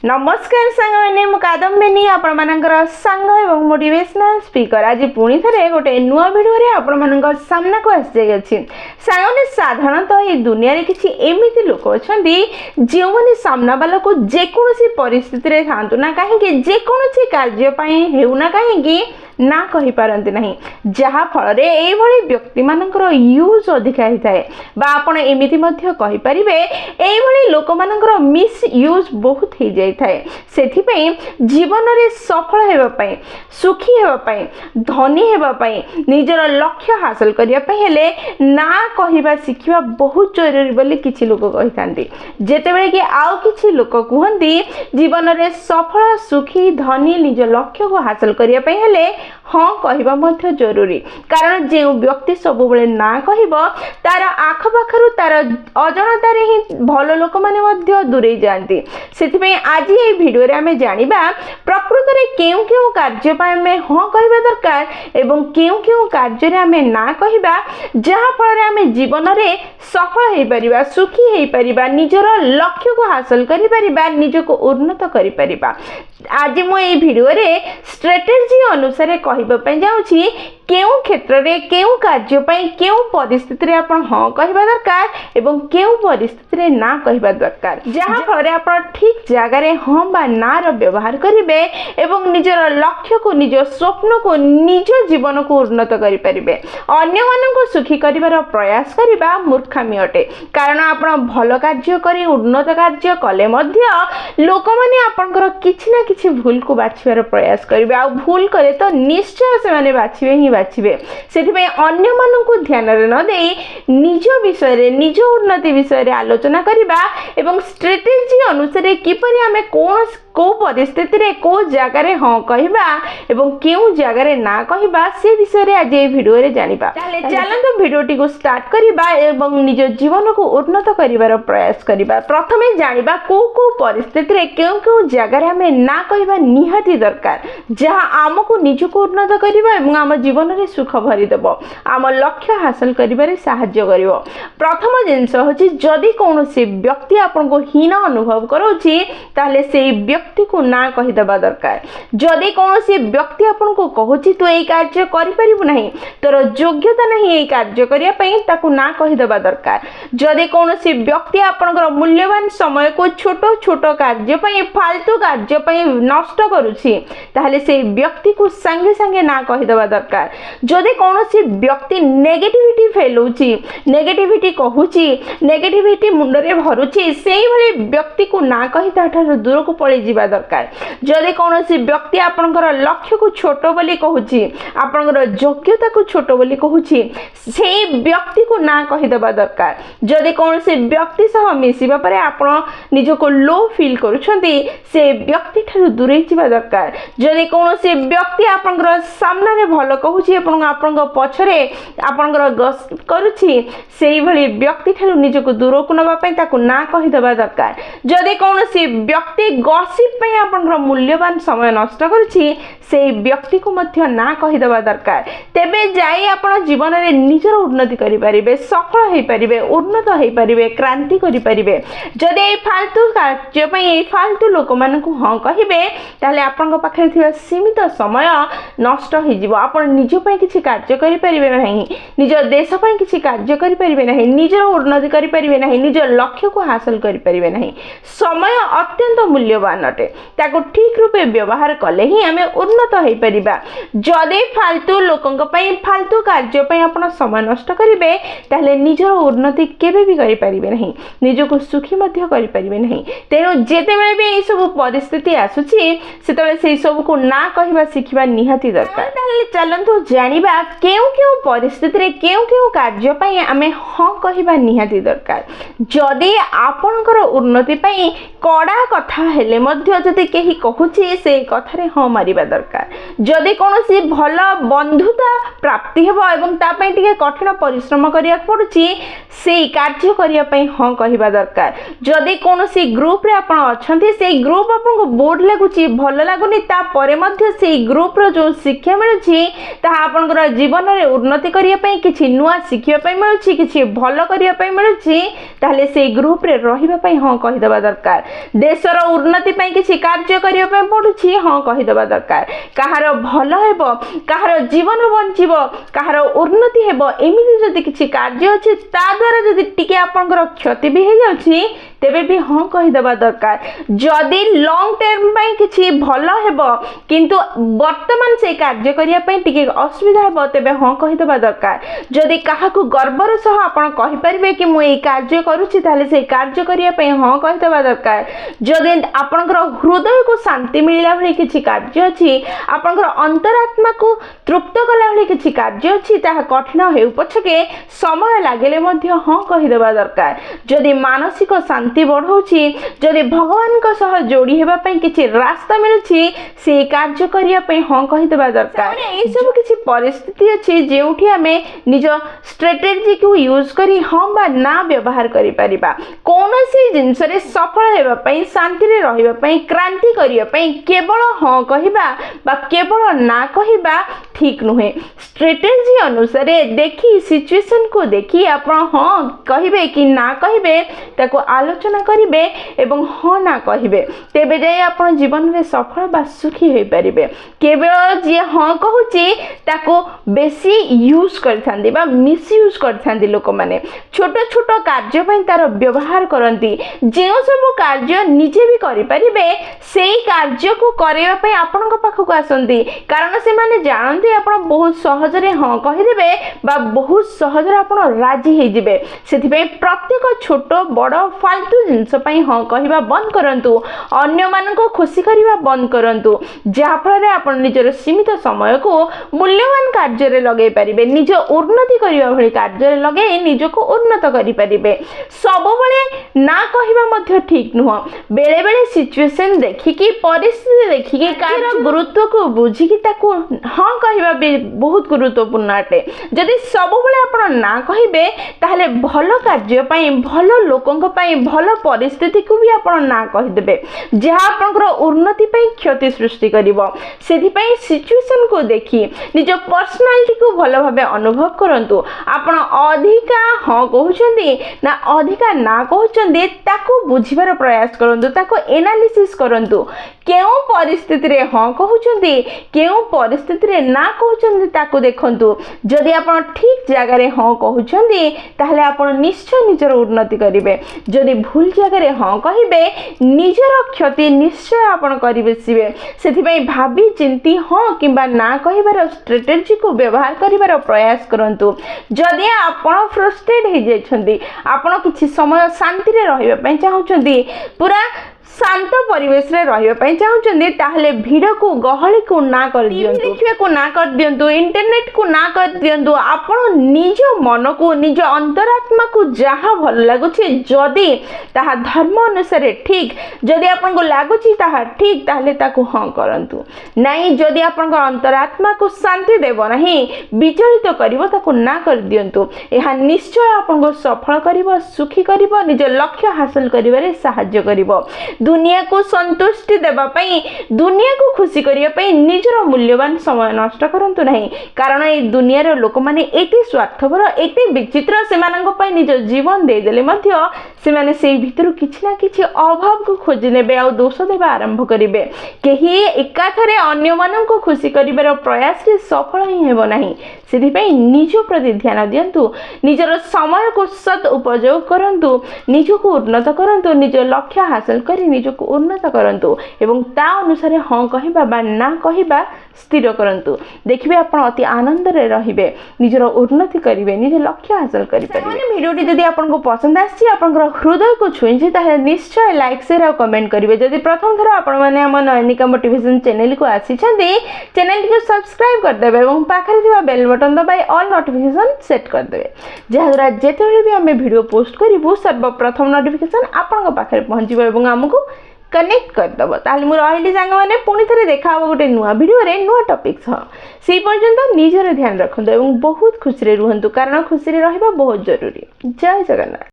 नमस्कार सांग मैंने कादम्बिनी आपण मानकर सांग एवं मोटिवेशनल स्पीकर आज पुणी थे गोटे नुआ भिडियो आपण सामना को आसी जाई अछि सांगने साधारणतः ये दुनिया रे किछि एमिति लोक अछंती जे माने सामना वाला को जे कोनोसी परिस्थिति रे थांतु ना काहे कि जे कोनोसी कार्य पई हेउ ना काहे कि ना कहि पारंती नहीं जहा फल रे एई भली व्यक्ति मानकर यूज अधिका ही थाए बा आपण एमिति मध्य कहि परिबे एई भली लोक मानकर मिस यूज बहुत ही जाय थाए सेथि पई जीवन रे सफल हेबा पई सुखी हेबा पई धनी हेबा पई निजर लक्ष्य हासिल करिया पई हेले ना कहिबा सिखिबा बहुत जरूरी बोली किछि लोक कहितांती जेते बेले कि आउ किछि लोक कहंती जीवन रे सफल सुखी धनी निज लक्ष्य को हासिल करिया पई हेले हाँ कहवा मध्य जरूरी कारण जो व्यक्ति सब बेले ना कहब तार आखपाखर तार अजणतार ही भल लोक मैंने दूरे जाती से आज ये भिडियो रे आमे जानिबा प्रकृत रे केउ केउ कार्य पय आमे हाँ कहबा दरकार एवं केउ केउ कार्य रे आमे ना कहबा जहा फल रे आमे जीवन रे सफल हेई परिबा सुखी हेई परिबा निजर लक्ष्य को हासिल करि परिबा निजको उन्नत करि परिबा आज मो ए भिडियो रे स्ट्रेटेजी अनुसार कहबा पय जाउछि केउ क्षेत्र रे केउ कार्य पय केउ परिस्थिति रे आपण हाँ कहबा दरकार एवं केउ परिस्थिति रे ना कहबा दरकार जहा फल रे आपण ठीक जगह रे हाँ बा ना रो व्यवहार करिवे एवं निजर लक्ष्य को निज स्वप्न को निज जीवन को उन्नत करि परिबे अन्य मानन को सुखी करिवार प्रयास करिबा मूर्खामी अटे कारण आपण भल कार्य करी उन्नत कार्य कले मध्य लोक माने आपनकर किछि ना किछि भूल को बाछिबार प्रयास करिवे आ भूल करे तो निश्चय से माने बाछिबे ही बाछिबे सेथिबे अन्य मानन को ध्यान रे न देई निज विषय रे निज उन्नति विषय रे आलोचना करिबा एवं स्ट्रेटेजी अनुसार किपरि हमें को परिस्थिति रे को जगह रे हाँ कहबा एवं केउ जगह रे ना कहबा से विषय रे आज ए भिडियो रे जानिबा चलंतु भिडियोटी को स्टार्ट करिबा एवं निज जीवन को उन्नत करिवार प्रयास करिबा प्रथमे जानिबा को परिस्थिति रे केउ जगह रे हमें ना कहबा निहाती दरकार जहा हमको निज को उन्नत करिबा एवं हम जीवन रे सुख भरि देबो हम लक्ष्य हासिल करिबारे सहाय्य करिवो प्रथम जिंस होछि जदी कोनोसी व्यक्ति आपन को हीन अनुभव करोछि ताले से व्यक्ति को ना कहि देबा दरकार जदी कोनोसी व्यक्ति आपन को कहूछि तू एई कार्य करि परिबु नाही तोर योग्यता नाही एई कार्य करिया पई ताकू ना कहि देबा दरकार जदी कोनोसी व्यक्ति आपनकर मूल्यवान समय को छोटो छोटो कार्य पई फालतू कार्य पई नष्ट करूछि ताले से व्यक्ति को संगे संगे ना कहि देबा दरकार जदी कोनोसी व्यक्ति नेगेटिविटी फैलौछि नेगेटिविटी कहूछि नेगेटिविटी मुंडरे भरुछि सेही भली व्यक्ति को ना कहि ताठार दूर को पळि जीवा दरकार जदी कोनोसी व्यक्ति आपनकर लक्ष्य को छोटो बोली कहूछि आपनकर योग्यता को छोटो बोली कहूछि सेही व्यक्ति को ना कहि देबा दरकार जदी कोनोसी व्यक्ति सह मिसिबा परे आपण निज को लो फील करूछंती से व्यक्ति ठारू दूरे जीवा दरकार जदी कोनोसी व्यक्ति आपनकर सामने रे भलो कहूछि आपनकर पछरे आपनकर गसिप करूछि सेही भली व्यक्ति ठारू निज को दूर को नबा पई ताकू ना कहि देबा दरकार जदी कोनोसी व्यक्ति गसिप पई आपनकर मूल्यवान समय नष्ट करूछि से व्यक्ति को मध्य ना कहि देबा दरकार तेबे जाई आपण जीवन रे निजर उन्नति करि परिबे सफल हेई परिबे उन्नत हेई परिबे क्रांति करि परिबे जदि ए फालतू कार्य पई ए फालतू लोक मान को हां कहिबे ताले आपन पाखे थिबा सीमित समय नष्ट हेई जिवो आपण निज पई किछि कार्य करि परिबे नाही निज देश पई किछि कार्य करि परिबे नाही निजर उन्नति करि परिबे नाही निज लक्ष्य को हासिल करि परिबे नाही समय अत्यंत मूल्यवान अटे ताको ठीक रूपे व्यवहार कले ही हमें उन्नत हेई परिबा जदि फालतू लोकंक पई फालतू कार्य पई आपण समय नष्ट करिवे ताले निजर उन्नति केबे भी करि परिबे नाही निजको सुखी मध्य करि परिबे नाही तेनो जेते बेले भी ए सब परिस्थिति आसुची सेतबे सेई सब को ना कहिबा सिखिबा निहाती दरकार ताले चलंतु जानिबा केउ परिस्थिति रे केउ कार्य पई हमें हां कहिबा निहाती दरकार जदि आपनकर उन्नति पई कड़ा कथा हेले मध्य जदि केही कहूची से कथा रे हां मारिबा दरकार जदि कोनोसी भल बंधुता प्राप्ति हेबो एवं ता पई टिके कठिन परिश्रम करिया पड़ुची सेई कार्य करिया पई हां कहिबा दरकार जदि कोनोसी ग्रुप रे आपण अछंती सेई ग्रुप आपन को बोर्ड लागुची भल लागुनी ता परे मध्य सेई ग्रुप रो जो शिक्षा मिलुची ता आपनकर जीवन रे उन्नति करिया पई किछि नुवा शिखिया पई मिलुची किछि भल करिया पई मिलुची ताले सेई ग्रुप रे रहिबा पई हां कहि देबा दरकार देशर उन्नति ପାଇଁ କିଛି କାର୍ଯ୍ୟ କରିବା ପାଇଁ ପଡୁଛି ହଁ କହିଦେବା ଦରକାର। କାହାର ଭଲ ହେବ, କାହାର ଜୀବନ ବଞ୍ଚିବ, କାହାର ଉନ୍ନତି ହେବ, ଏମିତି ଯଦି କିଛି କାର୍ଯ୍ୟ ଅଛି ତା ଦ୍ୱାରା ଯଦି ଟିକେ ଆପଣଙ୍କର କ୍ଷତି ବି ହେଇଯାଉଛି ତେବେ ବି ହଁ କହିଦେବା ଦରକାର। ଯଦି ଲଙ୍ଗ ଟର୍ମ ପାଇଁ କିଛି ଭଲ ହେବ କିନ୍ତୁ ବର୍ତ୍ତମାନ ସେଇ କାର୍ଯ୍ୟ କରିବା ପାଇଁ ଟିକେ ଅସୁବିଧା ହେବ ତେବେ ହଁ କହିଦେବା ଦରକାର। ଯଦି କାହାକୁ ଗର୍ବର ସହ ଆପଣ କହିପାରିବେ କି ମୁଁ ଏଇ କାର୍ଯ୍ୟ କରୁଛି ତାହେଲେ ସେଇ କାର୍ଯ୍ୟ କରିବା ପାଇଁ ହଁ କହିଦେବା ଦରକାର। ଯଦି ଆପଣଙ୍କର ହୃଦୟକୁ ଶାନ୍ତି ମିଳିଲା ଭଳି କିଛି କାର୍ଯ୍ୟ ଅଛି, ଆପଣଙ୍କର ଅନ୍ତରାତ୍ମାକୁ ତୃପ୍ତ କଲା ଭଳି କିଛି କାର୍ଯ୍ୟ ଅଛି, ତାହା କଠିନ ହେଉ ପଛକେ ସମୟ ଲାଗିଲେ ମଧ୍ୟ ହଁ କହିଦେବା ଦରକାର। ଯଦି ମାନସିକ ଶାନ୍ତି ବଢ଼ଉଛି, ଯଦି ଭଗବାନଙ୍କ ସହ ଯୋଡ଼ି ହେବା ପାଇଁ କିଛି ରାସ୍ତା ମିଳୁଛି ସେଇ କାର୍ଯ୍ୟ କରିବା ପାଇଁ ହଁ କହିଦେବା ଦରକାର। ଏଇସବୁ କିଛି ପରିସ୍ଥିତି ଅଛି ଯେଉଁଠି ଆମେ ନିଜ ଷ୍ଟ୍ରାଟେଜିକୁ ୟୁଜ୍ କରି ହଁ ବା ନା ବ୍ୟବହାର କରିପାରିବା। କୌଣସି ଜିନିଷରେ ସଫଳ ହେବା ପାଇଁ, ଶାନ୍ତିରେ ରହିବା ପାଇଁ, କ୍ରାନ୍ତି କରିବା ପାଇଁ କେବଳ ହଁ କହିବା ବା କେବଳ ନା କହିବା ଠିକ୍ ନୁହେଁ। ଷ୍ଟ୍ରାଟେଜି ଅନୁସାରେ ଦେଖି, ସିଚୁଏସନକୁ ଦେଖି ଆପଣ ହଁ କହିବେ କି ନା କହିବେ ତାକୁ ଆଲୋଚନା କରିବେ ଏବଂ ହଁ ନା କହିବେ, ତେବେ ଯାଇ ଆପଣ ଜୀବନରେ ସଫଳ ବା ସୁଖୀ ହୋଇପାରିବେ। କେବଳ ଯିଏ ହଁ କହୁଛି ତାକୁ ବେଶୀ ୟୁଜ୍ କରିଥାନ୍ତି ବା ମିସୟୁଜ୍ କରିଥାନ୍ତି ଲୋକମାନେ। ଛୋଟ ଛୋଟ କାର୍ଯ୍ୟ ପାଇଁ ତାର ବ୍ୟବହାର କରନ୍ତି। ଯେଉଁ ସବୁ କାର୍ଯ୍ୟ ନିଜେ ବି କରିପାରିବେ ସେଇ କାର୍ଯ୍ୟକୁ କରିବା ପାଇଁ ଆପଣଙ୍କ ପାଖକୁ ଆସନ୍ତି, କାରଣ ସେମାନେ ଜାଣନ୍ତି ଆପଣ ବହୁତ ସହଜରେ ହଁ କହିଦେବେ ବା ବହୁତ ସହଜରେ ଆପଣ ରାଜି ହେଇଯିବେ। ସେଥିପାଇଁ ପ୍ରତ୍ୟେକ ଛୋଟ ବଡ଼ ଫାଲତୁ ଜିନିଷ ପାଇଁ ହଁ କହିବା ବନ୍ଦ କରନ୍ତୁ। ଅନ୍ୟମାନଙ୍କୁ ଖୁସି କରିବା ବନ୍ଦ କରନ୍ତୁ, ଯାହାଫଳରେ ଆପଣ ନିଜର ସୀମିତ ସମୟକୁ ମୂଲ୍ୟବାନ କାର୍ଯ୍ୟରେ ଲଗାଇ ପାରିବେ। ନିଜ ଉନ୍ନତି କରିବା ଭଳି କାର୍ଯ୍ୟରେ ଲଗାଇ ନିଜକୁ ଉନ୍ନତ କରିପାରିବେ। ସବୁବେଳେ ନା କହିବା ମଧ୍ୟ ଠିକ୍ ନୁହଁ। ବେଳେବେଳେ ସିଚୁଏସନ୍ ଦେଖିକି, ପରିସ୍ଥିତି ଦେଖିକି, କାର୍ଯ୍ୟର ଗୁରୁତ୍ୱକୁ ବୁଝିକି ତାକୁ ହଁ କହିବା ବି ବହୁତ ଗୁରୁତ୍ୱପୂର୍ଣ୍ଣ ଅଟେ। ଯଦି ସବୁବେଳେ ଆପଣ ନା କହିବେ ତାହେଲେ ଭଲ କାର୍ଯ୍ୟ ପାଇଁ, ଭଲ ଲୋକଙ୍କ ପାଇଁ, ଭଲ ପରିସ୍ଥିତିକୁ ବି ଆପଣ ନା କହିଦେବେ, ଯାହା ଆପଣଙ୍କର ଉନ୍ନତି ପାଇଁ କ୍ଷତି ସୃଷ୍ଟି କରିବ। ସେଥିପାଇଁ ସିଚୁଏସନକୁ ଦେଖି ନିଜ ପର୍ସନାଲିଟିକୁ ଭଲ ଭାବେ ଅନୁଭବ କରନ୍ତୁ। ଆପଣ ଅଧିକା ହଁ କହୁଛନ୍ତି ନା ଅଧିକା ନା କହୁଛନ୍ତି ତାକୁ ବୁଝିବାର ପ୍ରୟାସ କରନ୍ତୁ, ତାକୁ ଏନାଲିସିସ୍ କରନ୍ତୁ। କେଉଁ ପରିସ୍ଥିତିରେ ହଁ କହୁଛନ୍ତି, କେଉଁ ପରିସ୍ଥିତିରେ ନା କହୁଛନ୍ତି ତାକୁ ଦେଖନ୍ତୁ। ଯଦି ଆପଣ ଠିକ୍ ଜାଗାରେ ହଁ କହୁଛନ୍ତି ତାହେଲେ ଆପଣ ନିଶ୍ଚୟ ନିଜର ଉନ୍ନତି କରିବେ। ଯଦି ଭୁଲ ଜାଗାରେ ହଁ କହିବେ ନିଜର କ୍ଷତି ନିଶ୍ଚୟ ଆପଣ କରି ବସିବେ। ସେଥିପାଇଁ ଭାବି ଚିନ୍ତି ହଁ କିମ୍ବା ନା କହିବାର ଷ୍ଟ୍ରାଟେଜିକୁ ବ୍ୟବହାର କରିବାର ପ୍ରୟାସ କରନ୍ତୁ। ଯଦି ଆପଣ ଫ୍ରଷ୍ଟ୍ରେଟ୍ ହେଇଯାଇଛନ୍ତି, ଆପଣ କିଛି ସମୟ ଶାନ୍ତିରେ ରହିବା ପାଇଁ ଚାହୁଁଛନ୍ତି, ପୁରା ଶାନ୍ତ ପରିବେଶରେ ରହିବା ପାଇଁ ଚାହୁଁଛନ୍ତି, ତାହେଲେ ଭିଡ଼କୁ ଗହଳିକୁ ନା କରିଦିଅନ୍ତୁ, ଦେଖିବାକୁ ନା କରିଦିଅନ୍ତୁ, ଇଣ୍ଟରନେଟକୁ ନା କରିଦିଅନ୍ତୁ। ଆପଣ ନିଜ ମନକୁ, ନିଜ ଅନ୍ତରାତ୍ମାକୁ ଯାହା ଭଲ ଲାଗୁଛି, ଯଦି ତାହା ଧର୍ମ ଅନୁସାରେ ଠିକ୍, ଯଦି ଆପଣଙ୍କୁ ଲାଗୁଛି ତାହା ଠିକ୍, ତାହେଲେ ତାକୁ ହଁ କରନ୍ତୁ। ନାଇଁ, ଯଦି ଆପଣଙ୍କ ଅନ୍ତରାତ୍ମାକୁ ଶାନ୍ତି ଦେବ ନାହିଁ, ବିଚଳିତ କରିବ, ତାକୁ ନା କରିଦିଅନ୍ତୁ। ଏହା ନିଶ୍ଚୟ ଆପଣଙ୍କୁ ସଫଳ କରିବ, ସୁଖୀ କରିବ, ନିଜ ଲକ୍ଷ୍ୟ ହାସଲ କରିବାରେ ସାହାଯ୍ୟ କରିବ। ଦୁନିଆକୁ ସନ୍ତୁଷ୍ଟି ଦେବା ପାଇଁ, ଦୁନିଆକୁ ଖୁସି କରିବା ପାଇଁ ନିଜର ମୂଲ୍ୟବାନ ସମୟ ନଷ୍ଟ କରନ୍ତୁ ନାହିଁ, କାରଣ এই ଦୁନିଆର ଲୋକମାନେ ଏତେ ସ୍ୱାର୍ଥପର, ଏତେ ବିଚିତ୍ର, ସେମାନଙ୍କ ପାଇଁ ନିଜ ଜୀବନ ଦେଇଦେଲେ ମଧ୍ୟ ସେମାନେ ସେଇ ଭିତରୁ କିଛି ନା କିଛି ଅଭାବକୁ ଖୋଜି ନେବେ ଆଉ ଦୋଷ ଦେବା ଆରମ୍ଭ କରିବେ। କେହି ଏକାଥରେ ଅନ୍ୟମାନଙ୍କୁ ଖୁସି କରିବାର ପ୍ରୟାସରେ ସଫଳ ହିଁ ହେବ ନାହିଁ। ସେଥିପାଇଁ ନିଜ ପ୍ରତି ଧ୍ୟାନ ଦିଅନ୍ତୁ, ନିଜର ସମୟକୁ ସଦ୍ ଉପଯୋଗ କରନ୍ତୁ, ନିଜକୁ ଉନ୍ନତ କରନ୍ତୁ, ନିଜ ଲକ୍ଷ୍ୟ ହାସଲ କରି ନିଜକୁ ଉନ୍ନତ କରନ୍ତୁ ଏବଂ ତା ଅନୁସାରେ ହଁ କହିବା ବା ନା କହିବା ସ୍ଥିର କରନ୍ତୁ। ଦେଖିବେ ଆପଣ ଅତି ଆନନ୍ଦରେ ରହିବେ, ନିଜର ଉନ୍ନତି କରିବେ, ନିଜ ଲକ୍ଷ୍ୟ ହାସଲ କରିପାରିବେ। ଭିଡ଼ିଓଟି ଯଦି ଆପଣଙ୍କୁ ପସନ୍ଦ ଆସିଛି, ଆପଣଙ୍କର ହୃଦୟକୁ ଛୁଇଁଛି, ତାହେଲେ ନିଶ୍ଚୟ ଲାଇକ୍, ସେୟାର ଆଉ କମେଣ୍ଟ କରିବେ। ଯଦି ପ୍ରଥମ ଥର ଆପଣମାନେ ଆମ ନୟନିକା ମୋଟିଭେସନ୍ ଚ୍ୟାନେଲକୁ ଆସିଛନ୍ତି, ଚ୍ୟାନେଲଟିକୁ ସବସ୍କ୍ରାଇବ୍ କରିଦେବେ ଏବଂ ପାଖରେ ଥିବା ବେଲ୍ ବଟନ୍ ଦବାଇ ଅଲ୍ ନୋଟିଫିକେସନ୍ ସେଟ୍ କରିଦେବେ, ଯାହାଦ୍ୱାରା ଯେତେବେଳେ ବି ଆମେ ଭିଡ଼ିଓ ପୋଷ୍ଟ କରିବୁ ସର୍ବପ୍ରଥମ ନୋଟିଫିକେସନ୍ ଆପଣଙ୍କ ପାଖରେ ପହଞ୍ଚିବ ଏବଂ ଆମକୁ କନେକ୍ଟ କରିଦେବ। ତାହେଲେ ମୁଁ ରହିଲି ସାଙ୍ଗମାନେ, ପୁଣି ଥରେ ଦେଖା ହେବ ଗୋଟେ ନୂଆ ଭିଡ଼ିଓରେ ନୂଆ ଟପିକ୍ ସହ। ସେଇ ପର୍ଯ୍ୟନ୍ତ ନିଜର ଧ୍ୟାନ ରଖନ୍ତୁ ଏବଂ ବହୁତ ଖୁସିରେ ରୁହନ୍ତୁ, କାରଣ ଖୁସିରେ ରହିବା ବହୁତ ଜରୁରୀ। ଜୟ ଜଗନ୍ନାଥ।